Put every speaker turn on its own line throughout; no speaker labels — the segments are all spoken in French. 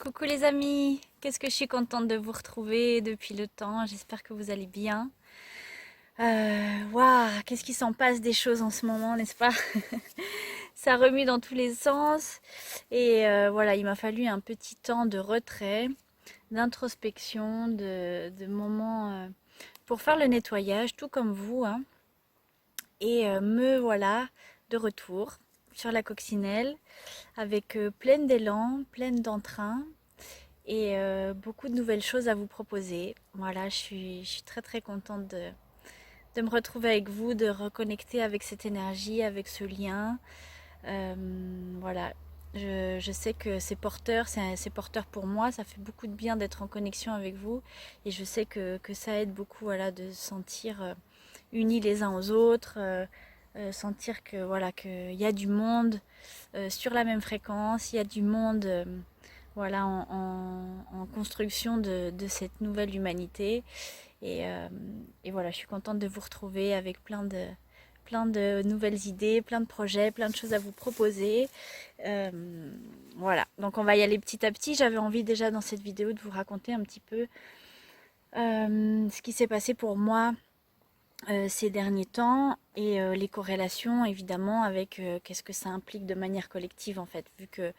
Coucou les amis, qu'est-ce que je suis contente de vous retrouver depuis le temps, j'espère que vous allez bien. Waouh, qu'est-ce qui s'en passe des choses en ce moment, n'est-ce pas? Ça remue dans tous les sens et voilà, il m'a fallu un petit temps de retrait, d'introspection, de moments pour faire le nettoyage, tout comme vous, hein. Et me voilà de retour sur la coccinelle avec pleine d'élan, pleine d'entrain et beaucoup de nouvelles choses à vous proposer. Voilà, je suis très très contente de me retrouver avec vous, de reconnecter avec cette énergie, avec ce lien. Euh, voilà, je sais que c'est porteur pour moi, ça fait beaucoup de bien d'être en connexion avec vous et je sais que ça aide beaucoup voilà, de se sentir unis les uns aux autres. Sentir que voilà qu'il y a du monde sur la même fréquence, il y a du monde voilà, en construction de cette nouvelle humanité. Et, euh, et voilà, je suis contente de vous retrouver avec plein de nouvelles idées, plein de projets, plein de choses à vous proposer. Euh, voilà, donc on va y aller petit à petit. J'avais envie déjà dans cette vidéo de vous raconter un petit peu ce qui s'est passé pour moi ces derniers temps et les corrélations évidemment avec qu'est-ce que ça implique de manière collective en fait, vu que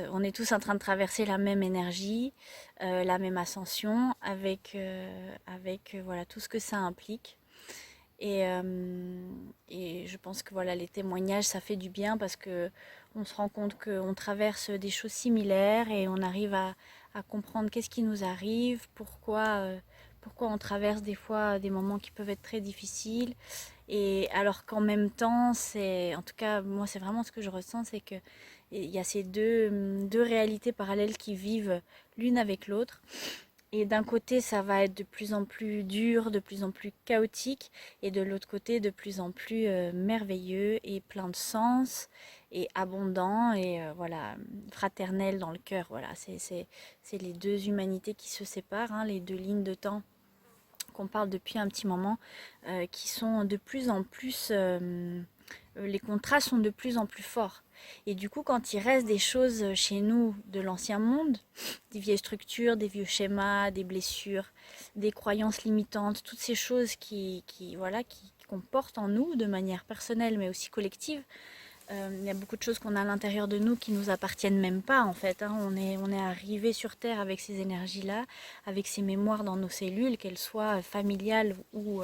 on est tous en train de traverser la même énergie, la même ascension, avec voilà tout ce que ça implique. Et je pense que voilà les témoignages, ça fait du bien parce que on se rend compte qu'on traverse des choses similaires et on arrive à comprendre qu'est-ce qui nous arrive, pourquoi on traverse des fois des moments qui peuvent être très difficiles. Et alors qu'en même temps, en tout cas moi c'est vraiment ce que je ressens, c'est que il y a ces deux réalités parallèles qui vivent l'une avec l'autre. Et d'un côté, ça va être de plus en plus dur, de plus en plus chaotique, et de l'autre côté, de plus en plus merveilleux et plein de sens, et abondant, et voilà, fraternel dans le cœur. Voilà, c'est les deux humanités qui se séparent, hein, les deux lignes de temps qu'on parle depuis un petit moment, qui sont de plus en plus les contrats sont de plus en plus forts. Et du coup, quand il reste des choses chez nous de l'ancien monde, des vieilles structures, des vieux schémas, des blessures, des croyances limitantes, toutes ces choses voilà, qu'on porte en nous de manière personnelle mais aussi collective, il y a beaucoup de choses qu'on a à l'intérieur de nous qui nous appartiennent même pas en fait, hein. On est arrivé sur Terre avec ces énergies-là, avec ces mémoires dans nos cellules, qu'elles soient familiales ou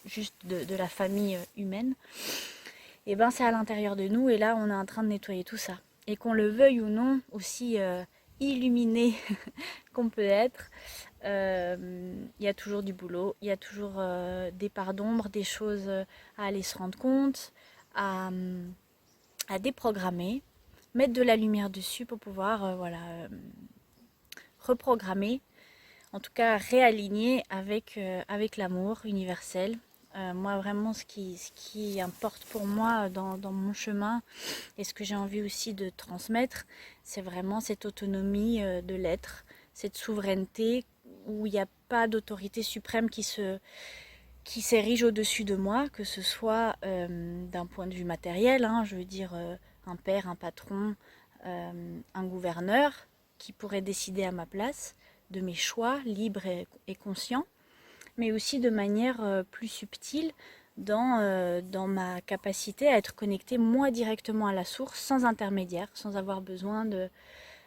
juste de la famille humaine. Et ben c'est à l'intérieur de nous et là on est en train de nettoyer tout ça. Et qu'on le veuille ou non, aussi illuminé qu'on peut être, il y a toujours du boulot, il y a toujours des parts d'ombre, des choses à aller se rendre compte, à, à déprogrammer, mettre de la lumière dessus pour pouvoir voilà, reprogrammer, en tout cas réaligner avec l'amour universel. Moi vraiment ce qui importe pour moi dans mon chemin et ce que j'ai envie aussi de transmettre, c'est vraiment cette autonomie de l'être, cette souveraineté où il n'y a pas d'autorité suprême qui s'érige au-dessus de moi, que ce soit d'un point de vue matériel, hein, je veux dire un père, un patron, un gouverneur qui pourrait décider à ma place de mes choix libres et conscients, mais aussi de manière plus subtile dans ma capacité à être connectée moi directement à la source, sans intermédiaire, sans avoir besoin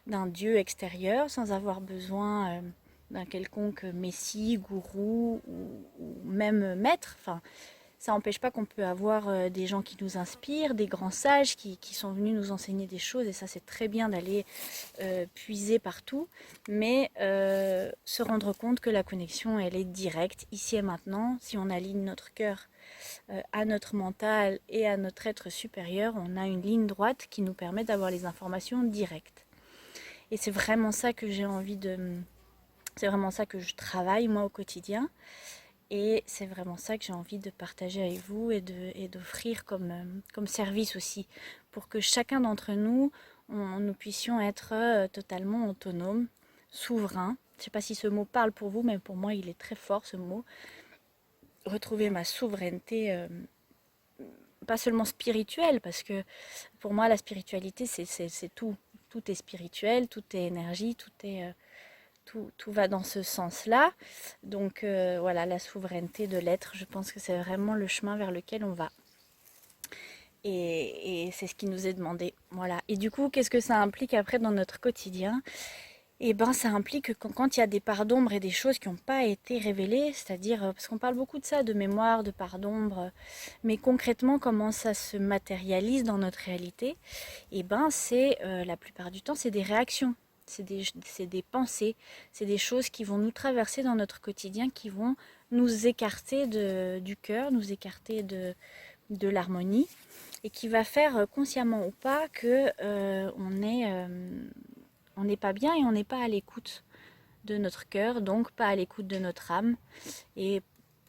d'un dieu extérieur, sans avoir besoin d'un quelconque messie, gourou ou même maître. Enfin, ça n'empêche pas qu'on peut avoir des gens qui nous inspirent, des grands sages qui sont venus nous enseigner des choses, et ça c'est très bien d'aller puiser partout, mais se rendre compte que la connexion elle est directe, ici et maintenant. Si on aligne notre cœur à notre mental et à notre être supérieur, on a une ligne droite qui nous permet d'avoir les informations directes. Et c'est vraiment ça que j'ai envie de... C'est vraiment ça que je travaille moi au quotidien. Et c'est vraiment ça que j'ai envie de partager avec vous et d'offrir comme service aussi, pour que chacun d'entre nous, nous puissions être totalement autonomes, souverains. Je ne sais pas si ce mot parle pour vous, mais pour moi il est très fort ce mot. Retrouver ma souveraineté, pas seulement spirituelle, parce que pour moi la spiritualité c'est tout. tout est spirituel, tout est énergie, tout va dans ce sens-là. Donc voilà, la souveraineté de l'être, je pense que c'est vraiment le chemin vers lequel on va. Et c'est ce qui nous est demandé. Voilà. Et du coup, qu'est-ce que ça implique après dans notre quotidien? Eh ben, ça implique que quand il y a des parts d'ombre et des choses qui n'ont pas été révélées, c'est-à-dire, parce qu'on parle beaucoup de ça, de mémoire, de parts d'ombre, mais concrètement, comment ça se matérialise dans notre réalité? Eh ben, c'est, la plupart du temps, c'est des réactions, c'est des pensées, c'est des choses qui vont nous traverser dans notre quotidien, qui vont nous écarter du cœur, nous écarter de l'harmonie, et qui va faire, consciemment ou pas, que on n'est pas bien et on n'est pas à l'écoute de notre cœur, donc pas à l'écoute de notre âme, et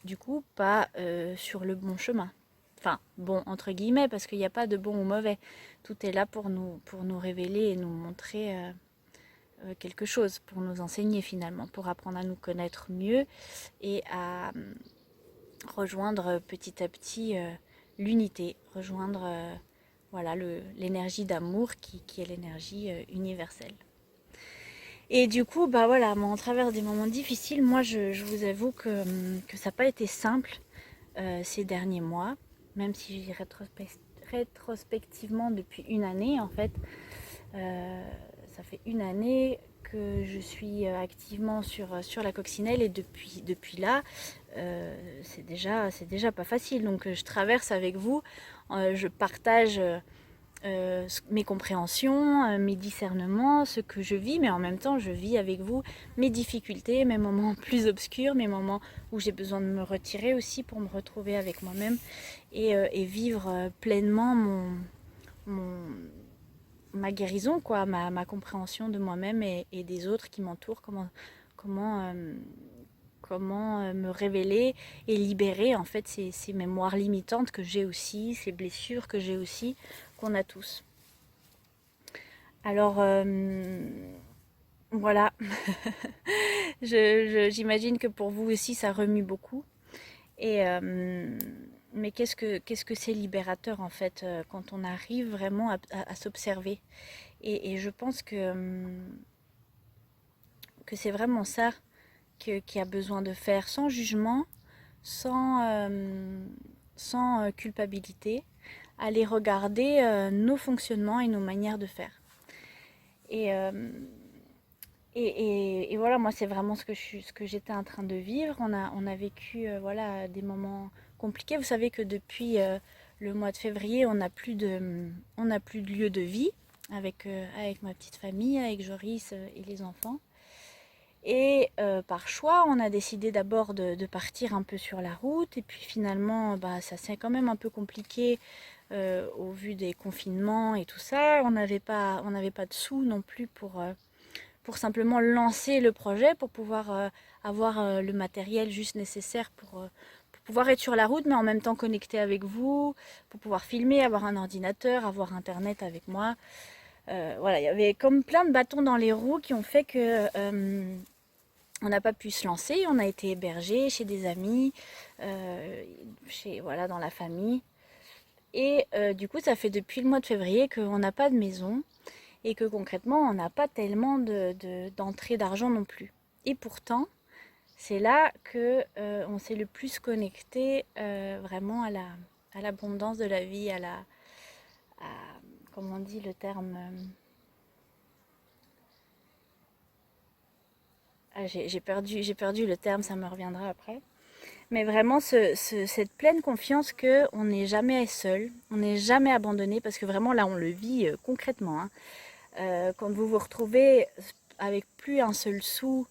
du coup pas sur le bon chemin. Enfin, bon, entre guillemets, parce qu'il n'y a pas de bon ou mauvais. Tout est là pour nous révéler et nous montrer quelque chose, pour nous enseigner finalement, pour apprendre à nous connaître mieux et à rejoindre petit à petit l'unité, rejoindre voilà, l'énergie d'amour qui est l'énergie universelle. Et du coup, bah voilà, moi, on traverse des moments difficiles. Moi, je vous avoue que ça n'a pas été simple ces derniers mois, même si j'ai rétrospectivement depuis une année, en fait, ça fait une année que je suis activement sur la coccinelle et depuis là, c'est déjà pas facile. Donc je traverse avec vous, je partage mes compréhensions, mes discernements, ce que je vis, mais en même temps je vis avec vous mes difficultés, mes moments plus obscurs, mes moments où j'ai besoin de me retirer aussi pour me retrouver avec moi-même et vivre pleinement mon, ma guérison, quoi, ma compréhension de moi-même et des autres qui m'entourent, comment, comment me révéler et libérer en fait ces mémoires limitantes que j'ai aussi, ces blessures que j'ai aussi, qu'on a tous. Alors voilà, j'imagine que pour vous aussi ça remue beaucoup. Et mais qu'est-ce que c'est libérateur en fait quand on arrive vraiment à s'observer. Et je pense que c'est vraiment ça qui a besoin de faire sans jugement, sans culpabilité, aller regarder nos fonctionnements et nos manières de faire. Et, euh, et voilà, moi c'est vraiment ce que j'étais en train de vivre. On a vécu voilà, des moments compliqués. Vous savez que depuis le mois de février, on n'a plus de lieu de vie avec ma petite famille, avec Joris et les enfants. Et par choix, on a décidé d'abord de partir un peu sur la route. Et puis finalement, bah, ça s'est quand même un peu compliqué au vu des confinements et tout ça. On n'avait pas de sous non plus pour simplement lancer le projet, pour pouvoir avoir le matériel juste nécessaire pour pouvoir être sur la route, mais en même temps connecté avec vous, pour pouvoir filmer, avoir un ordinateur, avoir Internet avec moi. Voilà, il y avait comme plein de bâtons dans les roues qui ont fait que on n'a pas pu se lancer. On a été hébergé chez des amis, voilà, dans la famille. Et du coup, ça fait depuis le mois de février qu'on n'a pas de maison et que concrètement, on n'a pas tellement d'entrée d'argent non plus. Et pourtant, c'est là que on s'est le plus connecté vraiment à l'abondance de la vie, à, comment on dit le terme j'ai perdu le terme, ça me reviendra après. Mais vraiment cette pleine confiance que on n'est jamais seul, on n'est jamais abandonné, parce que vraiment là on le vit concrètement. Hein. Quand vous vous retrouvez avec plus un seul sou,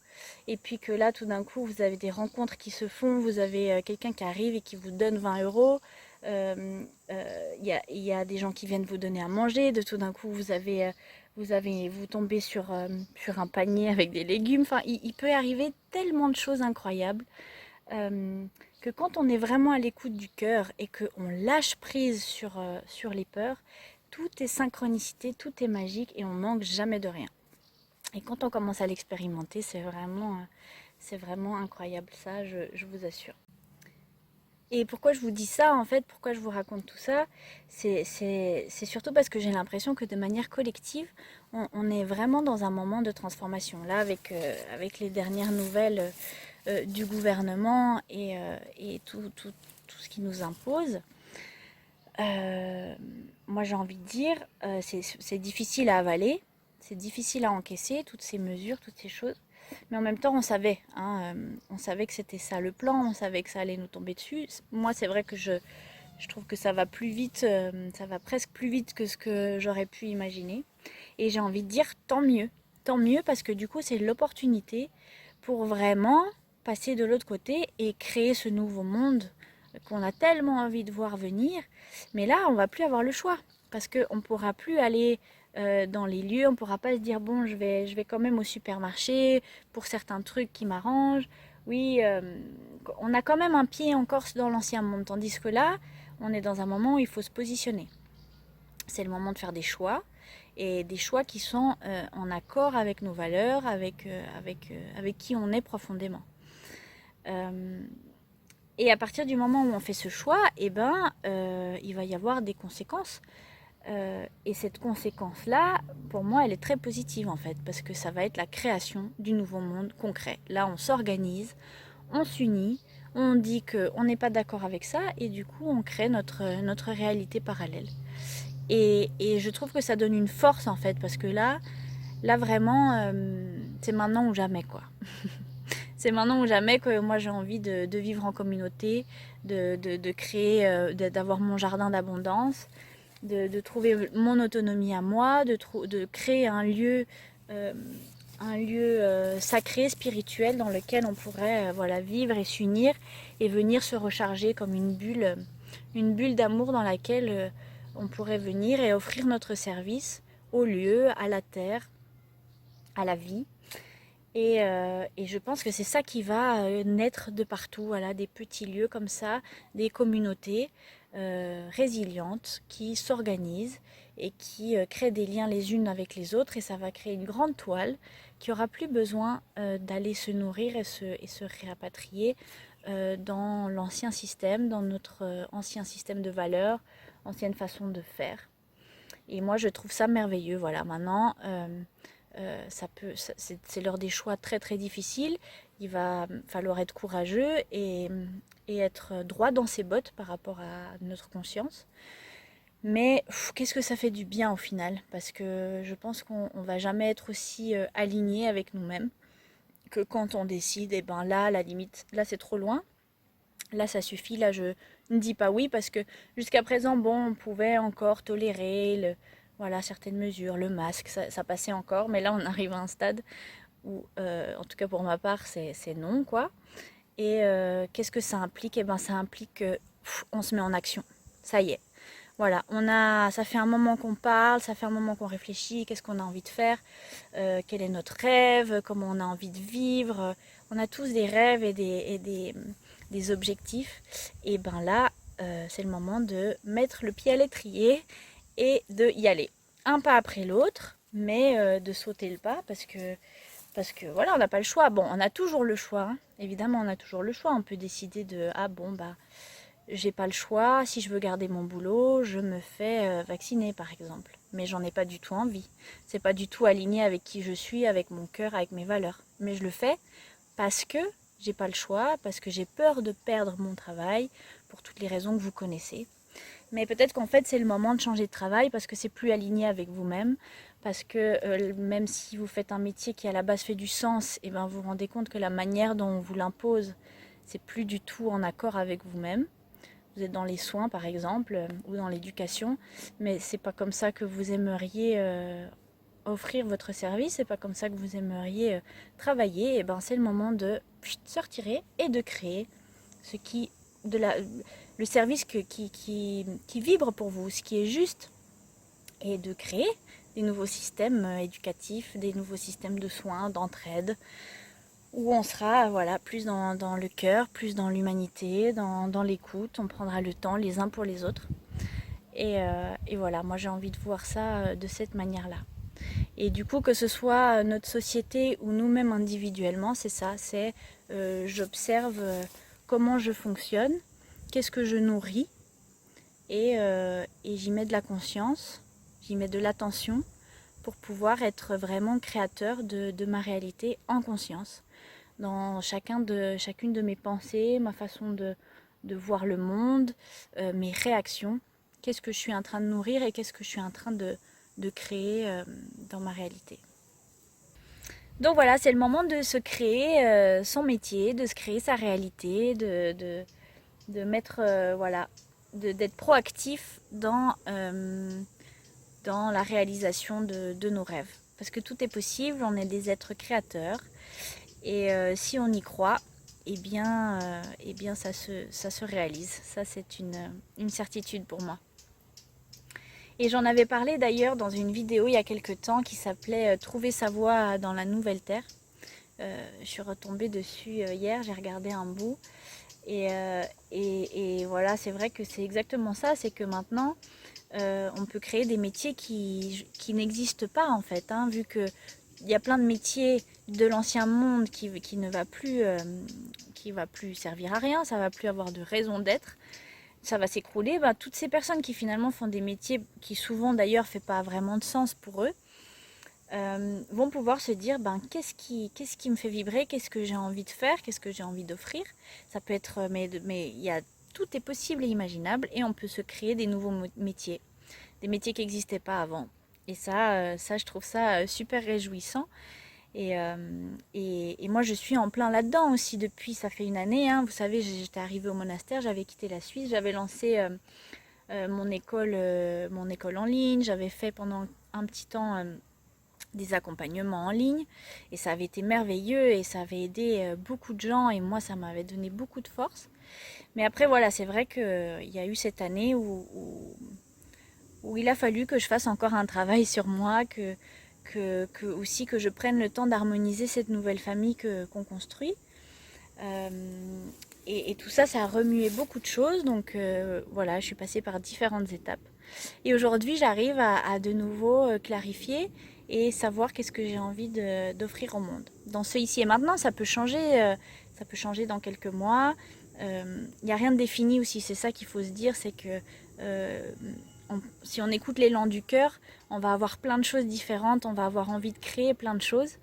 et puis que là tout d'un coup vous avez des rencontres qui se font, vous avez quelqu'un qui arrive et qui vous donne 20 euros, y a des gens qui viennent vous donner à manger, de tout d'un coup vous tombez sur un panier avec des légumes, enfin il peut arriver tellement de choses incroyables que quand on est vraiment à l'écoute du cœur et qu'on lâche prise sur les peurs, tout est synchronicité, tout est magique et on manque jamais de rien. Et quand on commence à l'expérimenter, c'est vraiment incroyable, ça, je vous assure. Et pourquoi je vous dis ça, en fait, pourquoi je vous raconte tout ça, c'est surtout parce que j'ai l'impression que de manière collective, on est vraiment dans un moment de transformation. Là, avec les dernières nouvelles du gouvernement et tout ce qui nous impose, moi j'ai envie de dire, c'est difficile à avaler, c'est difficile à encaisser, toutes ces mesures, toutes ces choses. Mais en même temps, on savait, hein, on savait que c'était ça le plan, on savait que ça allait nous tomber dessus. Moi, c'est vrai que je trouve que ça va plus vite, ça va presque plus vite que ce que j'aurais pu imaginer. Et j'ai envie de dire tant mieux parce que du coup, c'est l'opportunité pour vraiment passer de l'autre côté et créer ce nouveau monde qu'on a tellement envie de voir venir. Mais là, on va plus avoir le choix parce qu'on ne pourra plus aller dans les lieux, on ne pourra pas se dire bon, je vais quand même au supermarché pour certains trucs qui m'arrangent. Oui, on a quand même un pied encore dans l'ancien monde, tandis que là, on est dans un moment où il faut se positionner. C'est le moment de faire des choix et des choix qui sont en accord avec nos valeurs, avec qui on est profondément. Euh, et à partir du moment où on fait ce choix, eh ben, il va y avoir des conséquences. Et cette conséquence-là, pour moi, elle est très positive en fait, parce que ça va être la création du nouveau monde concret. Là, on s'organise, on s'unit, on dit qu'on n'est pas d'accord avec ça, et du coup, on crée notre réalité parallèle. Et je trouve que ça donne une force en fait, parce que là vraiment, c'est maintenant ou jamais quoi. C'est maintenant ou jamais que moi j'ai envie de vivre en communauté, de créer, d'avoir mon jardin d'abondance, de trouver mon autonomie à moi, de créer euh, un lieu sacré, spirituel dans lequel on pourrait voilà, vivre et s'unir et venir se recharger comme une bulle d'amour dans laquelle on pourrait venir et offrir notre service au lieu, à la terre, à la vie. Et je pense que c'est ça qui va naître de partout, voilà, des petits lieux comme ça, des communautés résilientes qui s'organisent et qui créent des liens les unes avec les autres. Et ça va créer une grande toile qui aura plus besoin d'aller se nourrir et se réapatrier dans l'ancien système, dans notre ancien système de valeurs, ancienne façon de faire. Et moi, je trouve ça merveilleux. Voilà, maintenant, c'est l'heure des choix très très difficiles. Il va falloir être courageux et être droit dans ses bottes par rapport à notre conscience. Mais qu'est-ce que ça fait du bien au final? Parce que je pense qu'on ne va jamais être aussi aligné avec nous-mêmes que quand on décide, et ben là, à la limite, là c'est trop loin. Là, ça suffit. Là, je ne dis pas oui parce que jusqu'à présent, bon, on pouvait encore tolérer voilà, certaines mesures, le masque, ça passait encore. Mais là, on arrive à un stade où, en tout cas pour ma part, c'est non, quoi. Et qu'est-ce que ça implique? Eh ben, ça implique qu'on se met en action. Ça y est. Voilà, ça fait un moment qu'on parle, ça fait un moment qu'on réfléchit, qu'est-ce qu'on a envie de faire, quel est notre rêve, comment on a envie de vivre. On a tous des rêves et des objectifs. Et ben là, c'est le moment de mettre le pied à l'étrier et de y aller. Un pas après l'autre, mais de sauter le pas parce que voilà, on n'a pas le choix. Bon, on a toujours le choix, hein. Évidemment, on a toujours le choix. On peut décider de ah bon bah j'ai pas le choix, si je veux garder mon boulot, je me fais vacciner par exemple. Mais j'en ai pas du tout envie. C'est pas du tout aligné avec qui je suis, avec mon cœur, avec mes valeurs. Mais je le fais parce que j'ai pas le choix, parce que j'ai peur de perdre mon travail, pour toutes les raisons que vous connaissez. Mais peut-être qu'en fait c'est le moment de changer de travail parce que c'est plus aligné avec vous-même, parce que même si vous faites un métier qui à la base fait du sens, et ben vous vous rendez compte que la manière dont on vous l'impose, c'est plus du tout en accord avec vous-même. Vous êtes dans les soins par exemple ou dans l'éducation, mais c'est pas comme ça que vous aimeriez offrir votre service, c'est pas comme ça que vous aimeriez travailler. Et ben c'est le moment de se retirer et de créer ce qui de la le service qui vibre pour vous, ce qui est juste, et de créer des nouveaux systèmes éducatifs, des nouveaux systèmes de soins, d'entraide, où on sera voilà, plus dans le cœur, plus dans l'humanité, dans l'écoute, on prendra le temps les uns pour les autres. Et voilà, moi j'ai envie de voir ça de cette manière-là. Et du coup, que ce soit notre société ou nous-mêmes individuellement, c'est ça, c'est j'observe comment je fonctionne qu'est-ce que je nourris, et j'y mets de la conscience, j'y mets de l'attention pour pouvoir être vraiment créateur de ma réalité en conscience, dans chacune de mes pensées, ma façon de voir le monde, mes réactions, qu'est-ce que je suis en train de nourrir et qu'est-ce que je suis en train de créer dans ma réalité. Donc voilà, c'est le moment de se créer son métier, de se créer sa réalité, de mettre, voilà, d'être proactif dans la réalisation de nos rêves. Parce que tout est possible, on est des êtres créateurs. Et si on y croit, eh bien ça se réalise. Ça, c'est une certitude pour moi. Et j'en avais parlé d'ailleurs dans une vidéo il y a quelques temps qui s'appelait Trouver sa voie dans la nouvelle terre. Je suis retombée dessus hier, j'ai regardé un bout. Et voilà, c'est vrai que c'est exactement ça, c'est que maintenant, on peut créer des métiers qui n'existent pas en fait, hein, vu que il y a plein de métiers de l'ancien monde qui ne va plus, qui va plus servir à rien, ça va plus avoir de raison d'être, ça va s'écrouler. Ben, toutes ces personnes qui finalement font des métiers qui souvent d'ailleurs fait pas vraiment de sens pour eux, vont pouvoir se dire ben, qu'est-ce qui me fait vibrer, qu'est-ce que j'ai envie de faire, qu'est-ce que j'ai envie d'offrir. Ça peut être, mais il y a, tout est possible et imaginable et on peut se créer des nouveaux métiers, des métiers qui n'existaient pas avant. Et ça, je trouve ça super réjouissant. Et moi, je suis en plein là-dedans aussi depuis, ça fait une année. Hein. Vous savez, j'étais arrivée au monastère, j'avais quitté la Suisse, j'avais lancé mon école en ligne, j'avais fait pendant un petit temps des accompagnements en ligne et ça avait été merveilleux et ça avait aidé beaucoup de gens et moi, ça m'avait donné beaucoup de force. Mais après, voilà, c'est vrai qu'il y a eu cette année où il a fallu que je fasse encore un travail sur moi, aussi que je prenne le temps d'harmoniser cette nouvelle famille qu'on construit. Et tout ça, ça a remué beaucoup de choses. Donc voilà, je suis passée par différentes étapes. Et aujourd'hui, j'arrive à de nouveau clarifier et savoir qu'est-ce que j'ai envie d'offrir au monde. Dans ce ici et maintenant, ça peut changer dans quelques mois. Il n'y a rien de défini aussi, c'est ça qu'il faut se dire, c'est que si on écoute l'élan du cœur, on va avoir plein de choses différentes, on va avoir envie de créer plein de choses,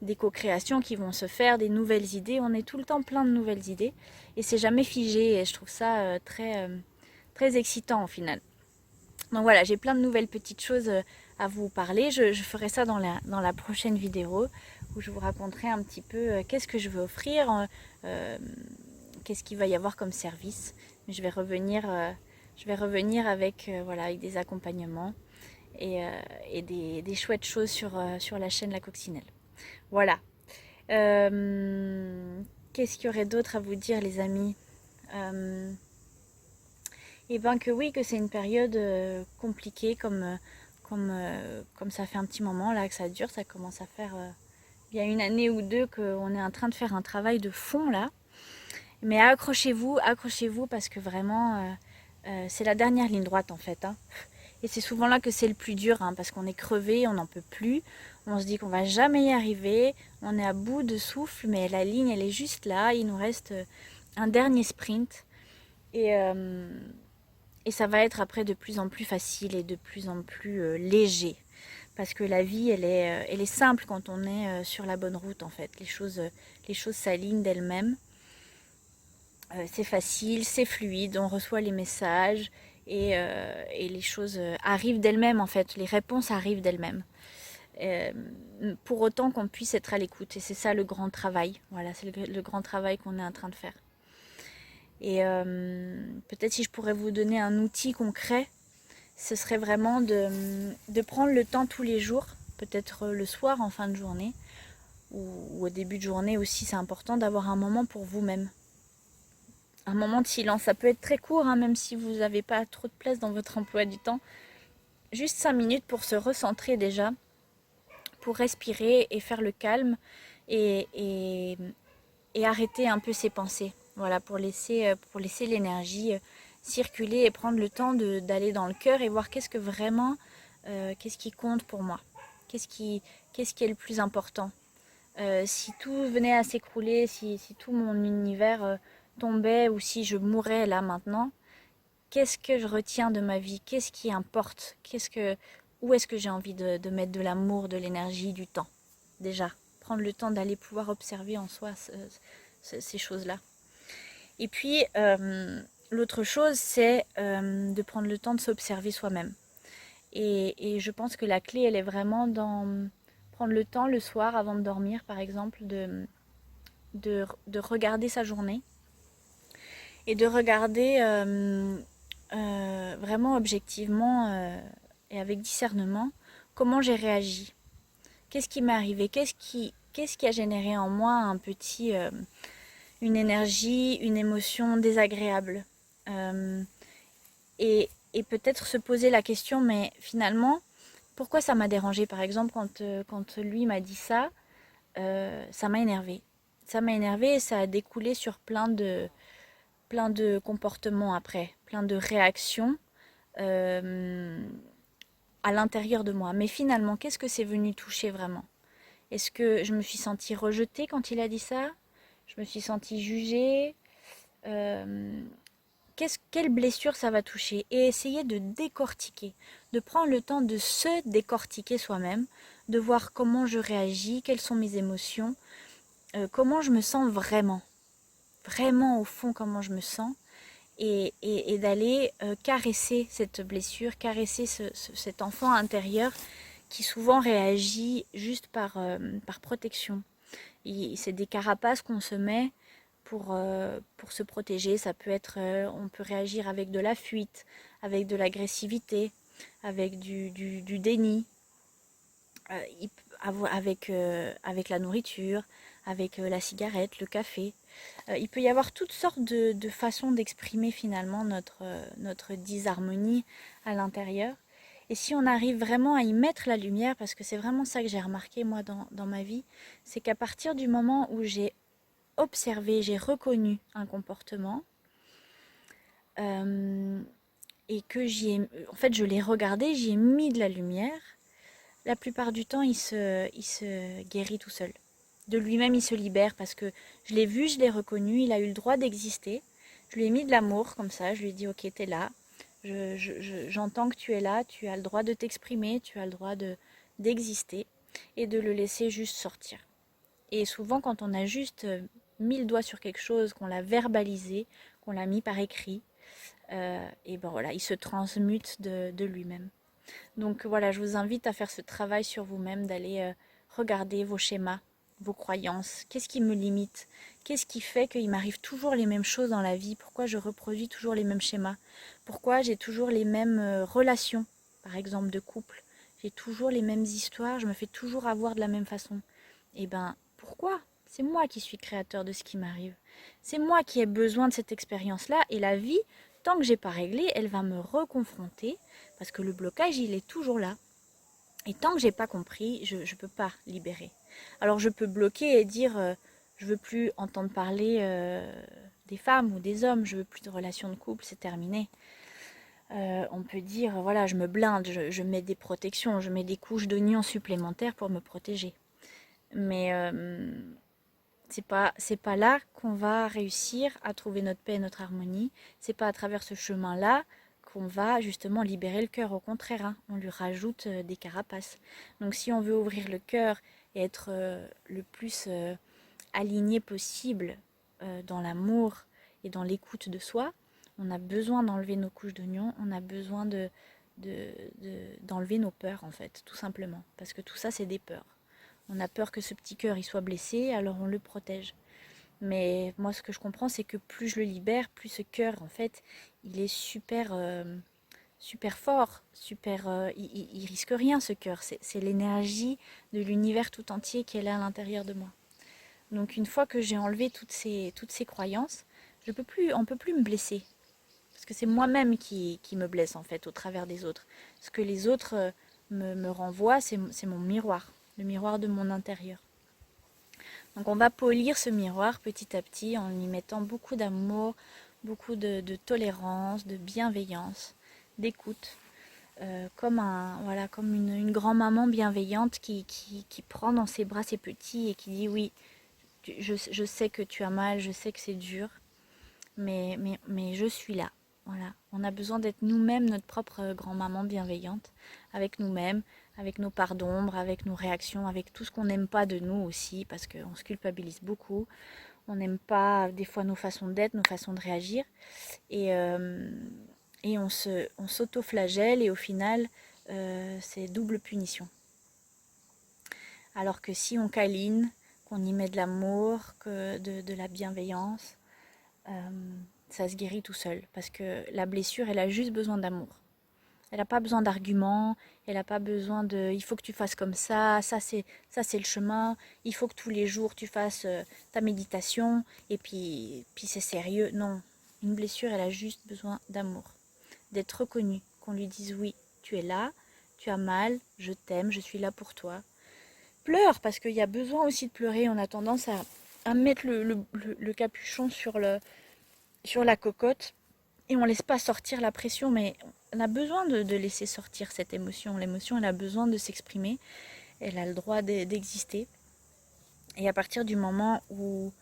des co-créations qui vont se faire, des nouvelles idées, on est tout le temps plein de nouvelles idées et c'est jamais figé et je trouve ça très excitant au final. Donc voilà, j'ai plein de nouvelles petites choses à vous parler, je ferai ça dans la prochaine vidéo où je vous raconterai un petit peu qu'est-ce que je veux offrir, qu'est-ce qu'il va y avoir comme service. Mais je vais revenir avec, voilà, avec des accompagnements et des chouettes choses sur la chaîne La Coccinelle. Voilà. Qu'est-ce qu'il y aurait d'autre à vous dire, les amis? Et ben que oui, que c'est une période compliquée comme ça fait un petit moment là que ça dure, ça commence à faire il y a une année ou deux qu'on est en train de faire un travail de fond là. Mais accrochez-vous parce que vraiment c'est la dernière ligne droite en fait. Hein. Et c'est souvent là que c'est le plus dur hein, parce qu'on est crevé, on n'en peut plus. On se dit qu'on va jamais y arriver, on est à bout de souffle, mais la ligne elle est juste là. Il nous reste un dernier sprint et ça va être après de plus en plus facile et de plus en plus léger. Parce que la vie, elle est simple quand on est sur la bonne route en fait. Les choses s'alignent d'elles-mêmes. C'est facile, c'est fluide, on reçoit les messages et les choses arrivent d'elles-mêmes en fait. Les réponses arrivent d'elles-mêmes. Pour autant qu'on puisse être à l'écoute. Et c'est ça le grand travail. Voilà, c'est le grand travail qu'on est en train de faire. Et peut-être si je pourrais vous donner un outil concret, ce serait vraiment de prendre le temps tous les jours, peut-être le soir en fin de journée, ou au début de journée aussi, c'est important d'avoir un moment pour vous-même. Un moment de silence, ça peut être très court, hein, même si vous n'avez pas trop de place dans votre emploi du temps. Juste 5 minutes pour se recentrer déjà, pour respirer et faire le calme et arrêter un peu ses pensées. Voilà, pour laisser l'énergie circuler et prendre le temps d'aller dans le cœur et voir qu'est-ce que vraiment, qu'est-ce qui compte pour moi, qu'est-ce qui est le plus important. Si tout venait à s'écrouler, si tout mon univers tombais ou si je mourais là maintenant, qu'est-ce que je retiens de ma vie? Qu'est-ce qui importe? Où est-ce que j'ai envie de mettre de l'amour, de l'énergie, du temps? Déjà, prendre le temps d'aller pouvoir observer en soi ces choses-là. Et puis, l'autre chose, c'est de prendre le temps de s'observer soi-même. Et je pense que la clé, elle est vraiment dans prendre le temps le soir avant de dormir, par exemple, de regarder sa journée et de regarder vraiment objectivement et avec discernement comment j'ai réagi. Qu'est-ce qui m'est arrivé? Qu'est-ce qui a généré en moi une énergie, une émotion désagréable? Euh, et peut-être se poser la question, mais finalement, pourquoi ça m'a dérangé? Par exemple, quand lui m'a dit ça, ça m'a énervé. Ça m'a énervé et ça a découlé sur plein de comportements après, plein de réactions euh, à l'intérieur de moi. Mais finalement, qu'est-ce que c'est venu toucher vraiment? Est-ce que je me suis sentie rejetée quand il a dit ça? Je me suis sentie jugée? euh, Quelle blessure ça va toucher? Et essayer de décortiquer, de prendre le temps de se décortiquer soi-même, de voir comment je réagis, quelles sont mes émotions, comment je me sens vraiment, vraiment au fond comment je me sens, et d'aller caresser cette blessure, caresser cet enfant intérieur qui souvent réagit juste par protection. C'est des carapaces qu'on se met pour se protéger. Ça peut être, on peut réagir avec de la fuite, avec de l'agressivité, avec du déni, avec la nourriture, avec la cigarette, le café. Il peut y avoir toutes sortes de façons d'exprimer finalement notre disharmonie à l'intérieur. Et si on arrive vraiment à y mettre la lumière, parce que c'est vraiment ça que j'ai remarqué moi dans ma vie, c'est qu'à partir du moment où j'ai observé, j'ai reconnu un comportement, euh, et que en fait je l'ai regardé, j'y ai mis de la lumière, la plupart du temps il se guérit tout seul. De lui-même il se libère parce que je l'ai vu, je l'ai reconnu, il a eu le droit d'exister. Je lui ai mis de l'amour comme ça, je lui ai dit ok t'es là, j'entends que tu es là, tu as le droit de t'exprimer, tu as le droit d'exister et de le laisser juste sortir. Et souvent quand on a juste mis le doigt sur quelque chose, qu'on l'a verbalisé, qu'on l'a mis par écrit, et ben voilà, il se transmute de lui-même. Donc voilà, je vous invite à faire ce travail sur vous-même, d'aller regarder vos schémas, vos croyances. Qu'est-ce qui me limite? Qu'est-ce qui fait qu'il m'arrive toujours les mêmes choses dans la vie? Pourquoi je reproduis toujours les mêmes schémas? Pourquoi j'ai toujours les mêmes relations, par exemple de couple? J'ai toujours les mêmes histoires, je me fais toujours avoir de la même façon. Et ben pourquoi? C'est moi qui suis créateur de ce qui m'arrive. C'est moi qui ai besoin de cette expérience-là et la vie, tant que j'ai pas réglé, elle va me reconfronter parce que le blocage, il est toujours là. Et tant que j'ai pas compris, je ne peux pas libérer. Alors je peux bloquer et dire je veux plus entendre parler des femmes ou des hommes, je veux plus de relations de couple, c'est terminé. On peut dire voilà, je me blinde, je mets des protections, je mets des couches d'oignons supplémentaires pour me protéger. Mais c'est pas là qu'on va réussir à trouver notre paix et notre harmonie. C'est pas à travers ce chemin-là qu'on va justement libérer le cœur. Au contraire, hein, on lui rajoute des carapaces. Donc si on veut ouvrir le cœur et être le plus aligné possible dans l'amour et dans l'écoute de soi, on a besoin d'enlever nos couches d'oignons, on a besoin d'enlever nos peurs en fait, tout simplement. Parce que tout ça, c'est des peurs. On a peur que ce petit cœur il soit blessé, alors on le protège. Mais moi, ce que je comprends, c'est que plus je le libère, plus ce cœur, en fait, il est super fort, il risque rien, ce cœur. C'est l'énergie de l'univers tout entier qui est là à l'intérieur de moi. Donc, une fois que j'ai enlevé toutes ces croyances, on peut plus me blesser. Parce que c'est moi-même qui me blesse, en fait, au travers des autres. Ce que les autres me renvoient, c'est mon miroir, le miroir de mon intérieur. Donc on va polir ce miroir petit à petit en y mettant beaucoup d'amour, beaucoup de tolérance, de bienveillance, d'écoute. Comme une grand-maman bienveillante qui prend dans ses bras ses petits et qui dit oui, je sais que tu as mal, je sais que c'est dur, mais je suis là. Voilà. On a besoin d'être nous-mêmes notre propre grand-maman bienveillante, avec nous-mêmes, avec nos parts d'ombre, avec nos réactions, avec tout ce qu'on n'aime pas de nous aussi, parce qu'on se culpabilise beaucoup. On n'aime pas des fois nos façons d'être, nos façons de réagir. Et, euh, et on s'auto-flagelle et au final, c'est double punition. Alors que si on câline, qu'on y met de l'amour, de la bienveillance, ça se guérit tout seul. Parce que la blessure, elle a juste besoin d'amour. Elle n'a pas besoin d'arguments, elle n'a pas besoin de il faut que tu fasses comme ça c'est le chemin, il faut que tous les jours tu fasses ta méditation, et puis c'est sérieux. Non, une blessure, elle a juste besoin d'amour, d'être reconnue, qu'on lui dise oui, tu es là, tu as mal, je t'aime, je suis là pour toi. Pleure, parce qu'il y a besoin aussi de pleurer. On a tendance à mettre le capuchon sur la cocotte et on laisse pas sortir la pression, mais on a besoin de laisser sortir cette émotion. L'émotion, elle a besoin de s'exprimer, elle a le droit d'exister. Et à partir du moment où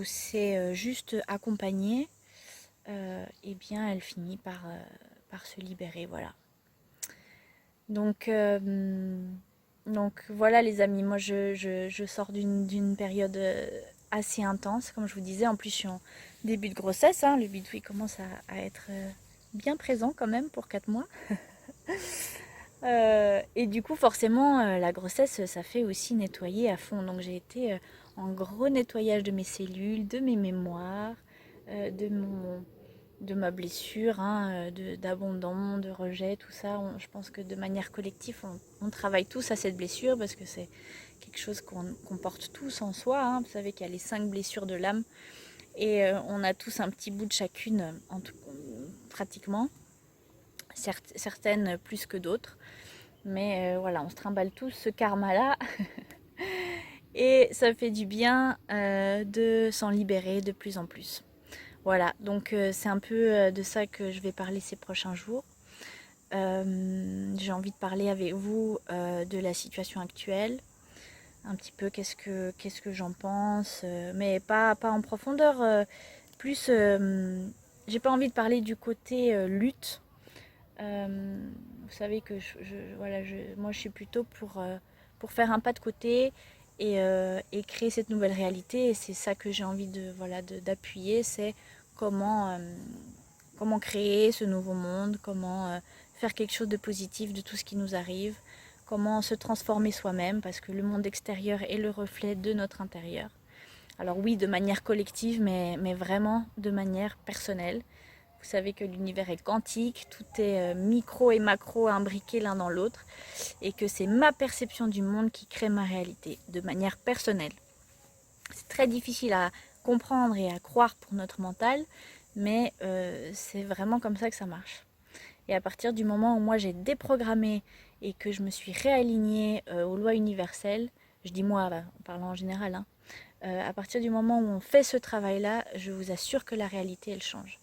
c'est juste accompagné, eh bien elle finit par se libérer, voilà. Donc, donc voilà les amis, moi je sors d'une période assez intense, comme je vous disais. En plus je suis en début de grossesse, hein. Le bidouille commence à être bien présent quand même pour 4 mois. Et du coup forcément la grossesse ça fait aussi nettoyer à fond. Donc j'ai été en gros nettoyage de mes cellules, de mes mémoires, de de ma blessure, hein, d'abandon, de rejet, tout ça. Je pense que de manière collective, on travaille tous à cette blessure parce que c'est quelque chose qu'on porte tous en soi, hein. Vous savez qu'il y a les 5 blessures de l'âme et on a tous un petit bout de chacune, pratiquement. Certaines plus que d'autres. Mais voilà, on se trimballe tous ce karma-là. Et ça fait du bien de s'en libérer de plus en plus. Voilà, donc c'est un peu de ça que je vais parler ces prochains jours. J'ai envie de parler avec vous de la situation actuelle, un petit peu qu'est-ce que j'en pense, mais pas en profondeur, plus j'ai pas envie de parler du côté lutte. Vous savez que voilà, moi je suis plutôt pour faire un pas de côté et créer cette nouvelle réalité. Et c'est ça que j'ai envie voilà, d'appuyer, c'est comment, comment créer ce nouveau monde, comment faire quelque chose de positif de tout ce qui nous arrive, comment se transformer soi-même, parce que le monde extérieur est le reflet de notre intérieur. Alors oui, de manière collective, mais vraiment de manière personnelle. Vous savez que l'univers est quantique, tout est micro et macro imbriqué l'un dans l'autre, et que c'est ma perception du monde qui crée ma réalité, de manière personnelle. C'est très difficile à comprendre et à croire pour notre mental, mais c'est vraiment comme ça que ça marche. Et à partir du moment où moi j'ai déprogrammé et que je me suis réalignée aux lois universelles, je dis moi en parlant en général, hein, à partir du moment où on fait ce travail-là, je vous assure que la réalité elle change.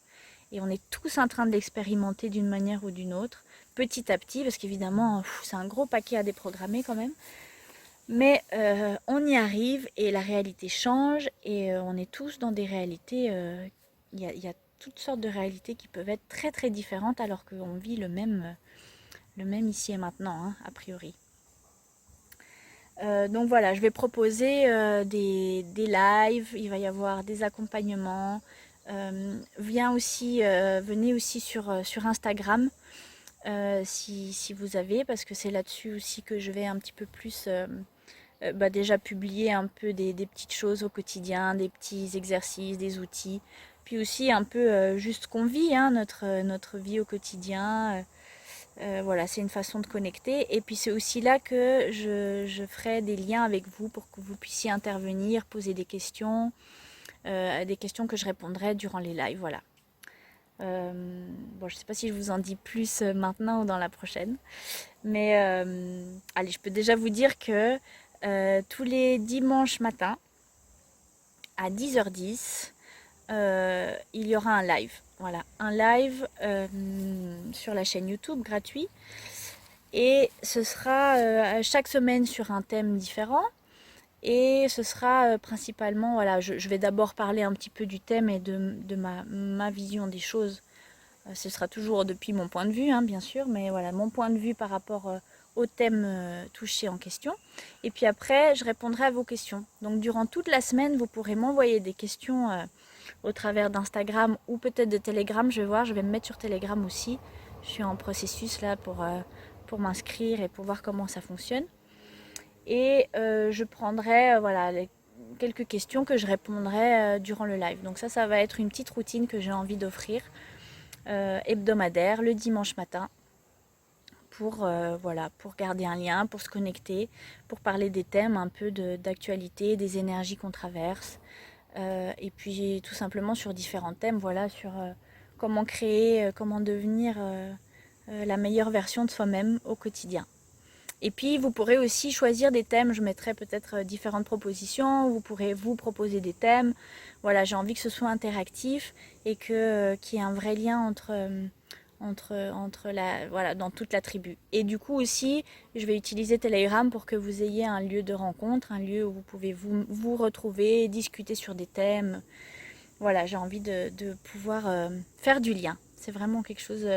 Et on est tous en train de l'expérimenter d'une manière ou d'une autre, petit à petit, parce qu'évidemment, c'est un gros paquet à déprogrammer quand même. Mais on y arrive et la réalité change et on est tous dans des réalités. Il y a toutes sortes de réalités qui peuvent être très très différentes alors qu'on vit le même ici et maintenant, hein, a priori. Donc voilà, je vais proposer des lives, il va y avoir des accompagnements. Venez aussi sur Instagram si vous avez, parce que c'est là-dessus aussi que je vais un petit peu plus déjà publier un peu des petites choses au quotidien, des petits exercices, des outils, puis aussi un peu juste ce qu'on vit, hein, notre vie au quotidien. Voilà, c'est une façon de connecter. Et puis c'est aussi là que je ferai des liens avec vous pour que vous puissiez intervenir, poser des questions que je répondrai durant les lives. Voilà. Bon, je ne sais pas si je vous en dis plus maintenant ou dans la prochaine. Mais allez, je peux déjà vous dire que tous les dimanches matins à 10h10, il y aura un live. Voilà, un live sur la chaîne YouTube gratuit. Et ce sera chaque semaine sur un thème différent. Et ce sera principalement, voilà, je vais d'abord parler un petit peu du thème et de ma vision des choses. Ce sera toujours depuis mon point de vue, hein, bien sûr, mais voilà, mon point de vue par rapport au thème touché en question. Et puis après, je répondrai à vos questions. Donc durant toute la semaine, vous pourrez m'envoyer des questions au travers d'Instagram ou peut-être de Telegram. Je vais voir, je vais me mettre sur Telegram aussi. Je suis en processus là pour m'inscrire et pour voir comment ça fonctionne. Et je prendrai voilà, quelques questions que je répondrai durant le live. Donc ça va être une petite routine que j'ai envie d'offrir hebdomadaire le dimanche matin pour, voilà, pour garder un lien, pour se connecter, pour parler des thèmes un peu d'actualité, des énergies qu'on traverse. Et puis tout simplement sur différents thèmes, voilà, sur comment créer, comment devenir la meilleure version de soi-même au quotidien. Et puis vous pourrez aussi choisir des thèmes, je mettrai peut-être différentes propositions, vous pourrez vous proposer des thèmes. Voilà, j'ai envie que ce soit interactif et qu'il y ait un vrai lien voilà, dans toute la tribu. Et du coup aussi, je vais utiliser Telegram pour que vous ayez un lieu de rencontre, un lieu où vous pouvez vous retrouver, discuter sur des thèmes. Voilà, j'ai envie de pouvoir faire du lien. C'est vraiment quelque chose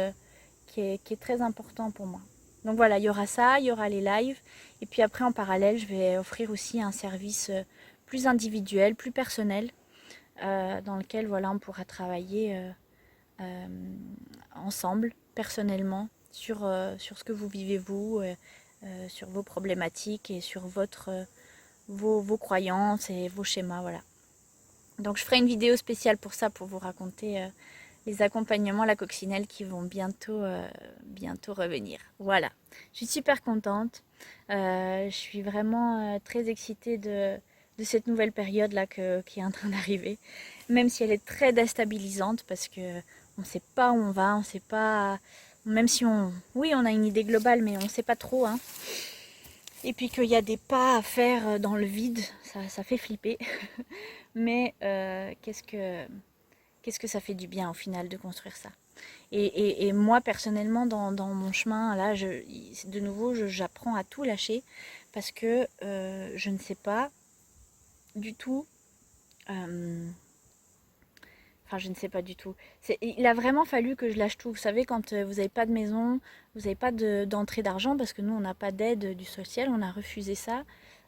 qui est très important pour moi. Donc voilà, il y aura ça, il y aura les lives. Et puis après, en parallèle, je vais offrir aussi un service plus individuel, plus personnel, dans lequel voilà, on pourra travailler euh, ensemble, personnellement, sur ce que vous vivez vous, sur vos problématiques et sur vos croyances et vos schémas. Voilà. Donc je ferai une vidéo spéciale pour ça, pour vous raconter les accompagnements à la coccinelle qui vont bientôt revenir. Voilà, je suis super contente. Je suis vraiment très excitée de cette nouvelle période là qui est en train d'arriver, même si elle est très déstabilisante parce que on ne sait pas où on va, on ne sait pas, même si oui, on a une idée globale, mais on ne sait pas trop, hein. Et puis qu'il y a des pas à faire dans le vide, ça fait flipper. Mais qu'est-ce que ça fait du bien au final de construire ça. Et moi personnellement dans mon chemin là, de nouveau j'apprends à tout lâcher parce que je ne sais pas du tout. Enfin, je ne sais pas du tout. Il a vraiment fallu que je lâche tout. Vous savez, quand vous n'avez pas de maison, vous n'avez pas d'entrée d'argent, parce que nous, on n'a pas d'aide du social, on a refusé ça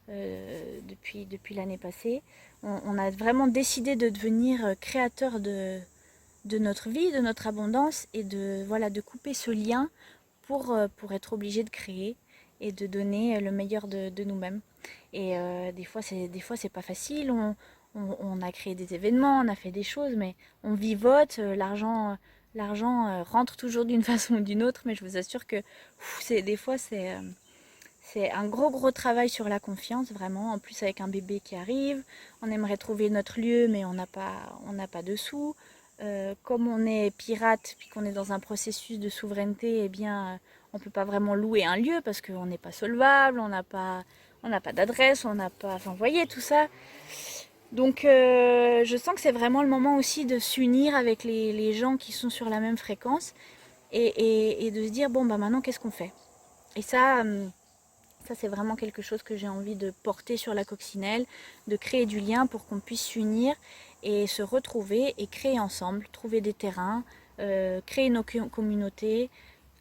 depuis l'année passée. On a vraiment décidé de devenir créateur de notre vie, de notre abondance, et voilà, de couper ce lien pour être obligé de créer et de donner le meilleur de nous-mêmes. Et des fois, c'est pas facile. On a créé des événements, on a fait des choses, mais on vivote. L'argent rentre toujours d'une façon ou d'une autre, mais je vous assure que des fois, c'est un gros travail sur la confiance, vraiment. En plus, avec un bébé qui arrive, on aimerait trouver notre lieu, mais on n'a pas de sous. Comme on est pirate, puis qu'on est dans un processus de souveraineté, eh bien, on ne peut pas vraiment louer un lieu parce qu'on n'est pas solvable, on n'a pas d'adresse, on n'a pas... Enfin, vous voyez, tout ça. Donc, je sens que c'est vraiment le moment aussi de s'unir avec les gens qui sont sur la même fréquence et de se dire, bon, bah maintenant, qu'est-ce qu'on fait? Et ça, c'est vraiment quelque chose que j'ai envie de porter sur la coccinelle, de créer du lien pour qu'on puisse s'unir et se retrouver et créer ensemble, trouver des terrains, créer nos communautés,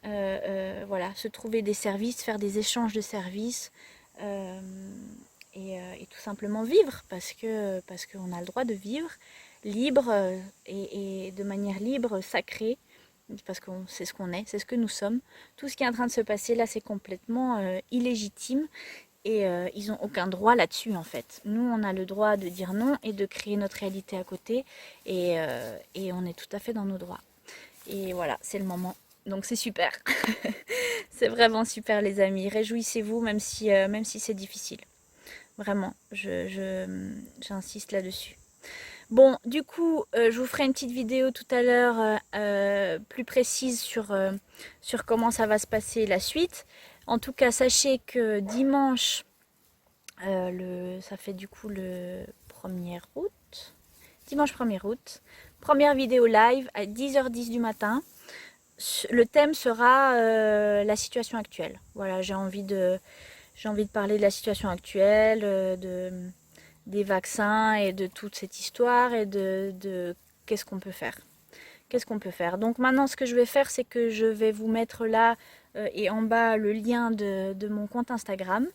voilà, se trouver des services, faire des échanges de services euh, et tout simplement vivre parce qu'on a le droit de vivre libre et de manière libre, sacrée, parce que c'est ce qu'on est, c'est ce que nous sommes. Tout ce qui est en train de se passer là, c'est complètement illégitime et ils n'ont aucun droit là-dessus en fait. Nous, on a le droit de dire non et de créer notre réalité à côté et on est tout à fait dans nos droits. Et voilà, c'est le moment. Donc c'est super. C'est vraiment super les amis. Réjouissez-vous même si c'est difficile. Vraiment, j'insiste là-dessus. Bon, du coup, je vous ferai une petite vidéo tout à l'heure plus précise sur comment ça va se passer la suite. En tout cas, sachez que dimanche, ça fait du coup le 1er août. Dimanche 1er août, première vidéo live à 10h10 du matin. Le thème sera la situation actuelle. Voilà, J'ai envie de parler de la situation actuelle, des vaccins et de toute cette histoire et de qu'est-ce qu'on peut faire. Qu'est-ce qu'on peut faire? Donc maintenant, ce que je vais faire, c'est que je vais vous mettre là et en bas le lien de mon compte Instagram.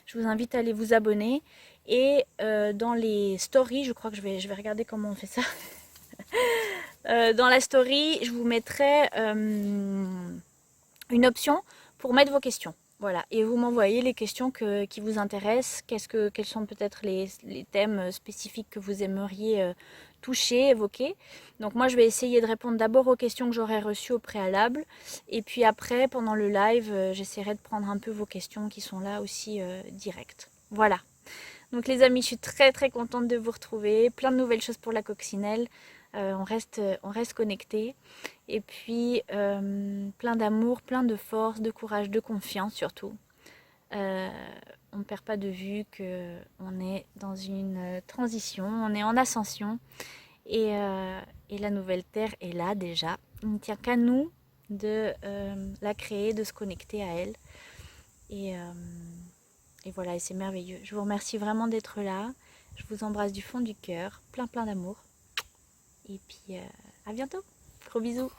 Je vous invite à aller vous abonner. Et dans les stories, je crois que je vais regarder comment on fait ça. Dans la story, je vous mettrai une option pour mettre vos questions. Voilà, et vous m'envoyez les questions qui vous intéressent, quels sont peut-être les thèmes spécifiques que vous aimeriez toucher, évoquer. Donc moi je vais essayer de répondre d'abord aux questions que j'aurais reçues au préalable, et puis après, pendant le live, j'essaierai de prendre un peu vos questions qui sont là aussi directes. Voilà. Donc les amis, je suis très très contente de vous retrouver, plein de nouvelles choses pour la coccinelle, on reste connectés. Et puis plein d'amour, plein de force, de courage, de confiance surtout. On ne perd pas de vue qu'on est dans une transition, on est en ascension et la nouvelle terre est là déjà. Il ne tient qu'à nous de la créer, de se connecter à elle. Et, euh, et voilà, et c'est merveilleux. Je vous remercie vraiment d'être là. Je vous embrasse du fond du cœur, plein plein d'amour. Et puis à bientôt. Gros bisous.